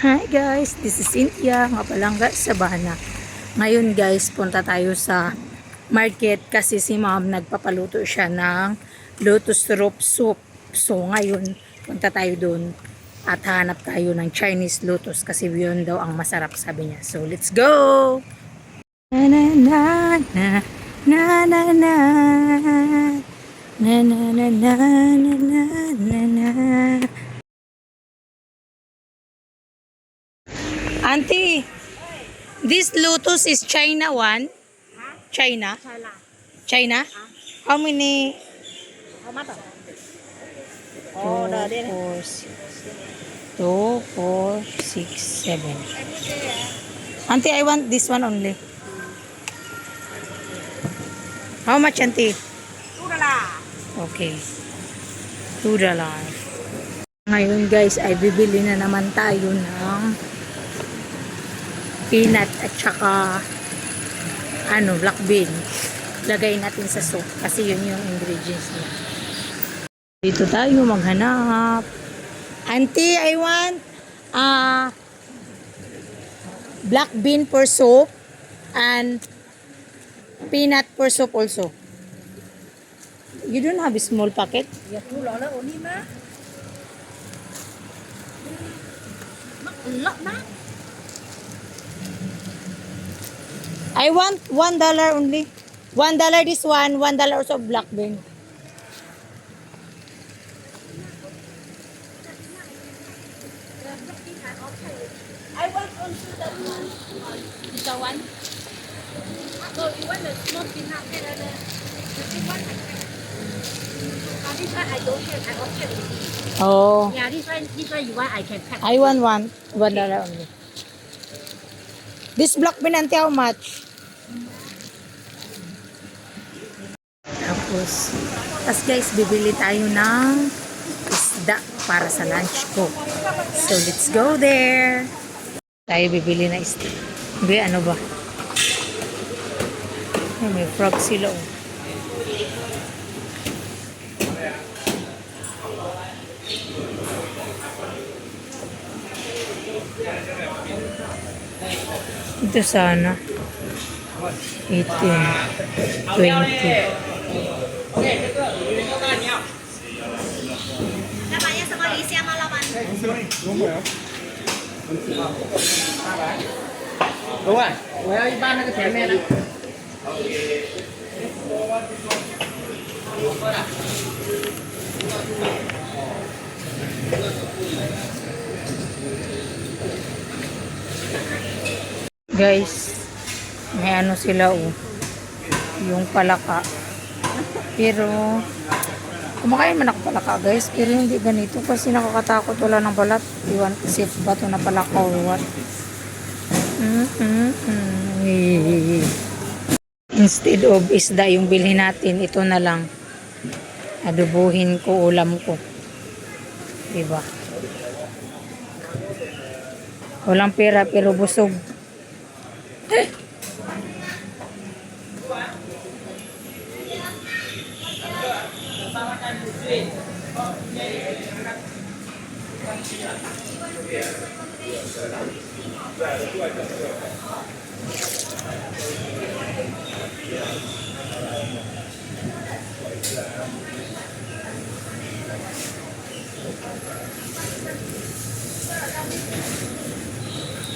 Hi guys, this is Cynthia, nga palangga sa Bana. Ngayon guys, punta tayo sa market kasi si ma'am nagpapaluto siya ng lotus root soup. So ngayon, punta tayo dun at hanap tayo ng Chinese lotus kasi yun daw ang masarap, sabi niya. So let's go! Na na na na na na na na na na na na na. Auntie, this lotus is China one? China? China? How many? How much? Two, Oh, the four, six. 2, 4, 6, 7. Auntie, I want this one only. How much, Auntie? $2. Okay. $2. Ngayon guys, ay bibili na naman tayo ng peanut at saka black bean. Lagay natin sa soup kasi yun yung ingredients niya. Dito tayo maghanap. Auntie, I want black bean for soup and peanut for soup also. You don't have a small packet? Yeah, $2 only, ma. A lot, ma. I want $1 only. $1 this one, $1 also black bean. I want also that one. Is the one? No, you want the small peanut and the big one? This one I don't have. I don't have. Oh, Yeah, this one you want, I can pack. I want $1 only. This black bean, auntie, how much? Tapos guys, bibili tayo ng isda para sa lunch ko. So let's go there. Tayo bibili na isda. Hindi, ano ba? Ay, may frog sila. Oh. Ito sana 18, 20. Đúng rồi, với ban nó cái thẻ men này. Guys, may ano sila yung palaka. Pero kumakain man ako palaka guys, pero hindi ganito kasi nakakatakot, wala ng balat. Iwan kasi bato na palaka or what. Instead of isda yung bilhin natin, ito na lang. Adobuhin ko, ulam ko. Diba? Walang pera pero busog.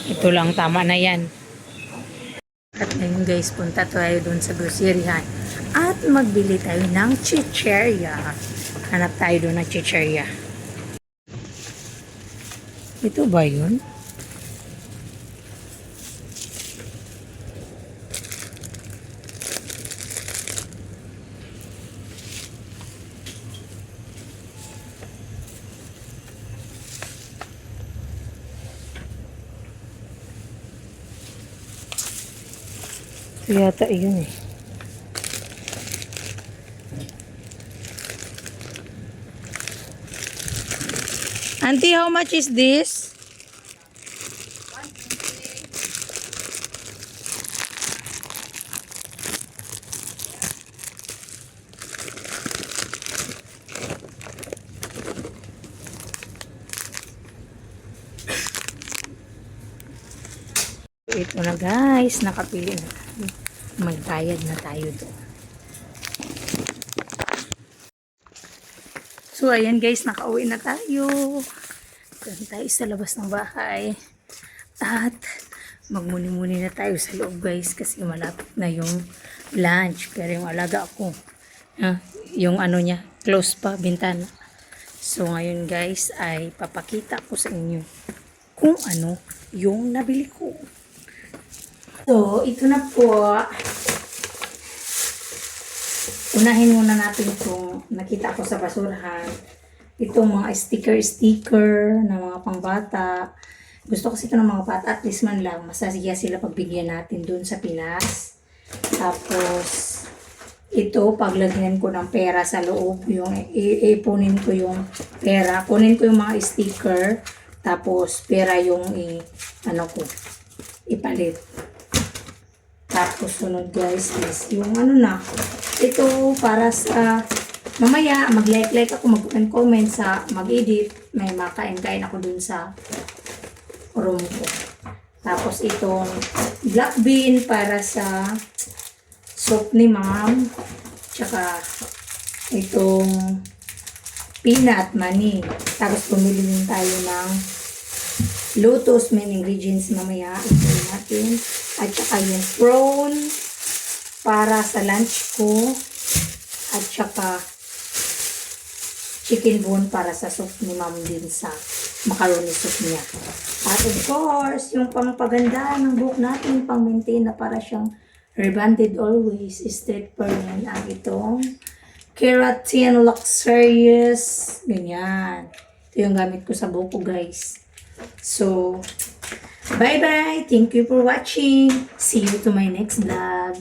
Ito lang, tama na yan. At ngayon guys, punta tayo dun sa groceryhan at magbili tayo ng chicherya. Hanap tayo dun ng chicherya. Ito ba yun? Ito yata yun eh. Auntie, how much is this? Ito na guys, nakapili na tayo. May bayad na tayo doon. So ayan guys, nakauwi na tayo. Doon tayo sa labas ng bahay. At magmuni-muni na tayo sa loob guys kasi malapit na yung lunch. Pero yung alaga ko, yung ano niya, close pa, bintana. So ngayon guys ay papakita ko sa inyo kung ano yung nabili ko. So ito na po. Unahin muna natin itong nakita ko sa basurahan. Itong mga sticker na mga pangbata. Gusto kasi ito ng mga bata, at least man lang masasaya sila pagbigyan natin dun sa Pinas. Tapos ito, paglagyan ko ng pera sa loob, yung ipunin ko yung pera, kunin ko yung mga sticker, tapos pera yung ipalit. Tapos sunod guys is yung ito para sa mamaya mag-like ako, mag-comment sa mag-edit, may makain-kain ako dun sa room ko. Tapos itong black bean para sa soup ni ma'am, tsaka itong peanut money. Tapos bumili din tayo ng lotus, main ingredients mamaya ito natin, at saka yung prawn para sa lunch ko, at saka chicken bone para sa soup ni ma'am din sa macaroni soup niya. At of course, yung pangpaganda ng buhok natin, pang-maintain na para siyang rebonded always, straight per yan ang itong Keratin Luxurious. Ganyan. Ito yung gamit ko sa buhok ko guys. So, bye-bye. Thank you for watching. See you to my next vlog.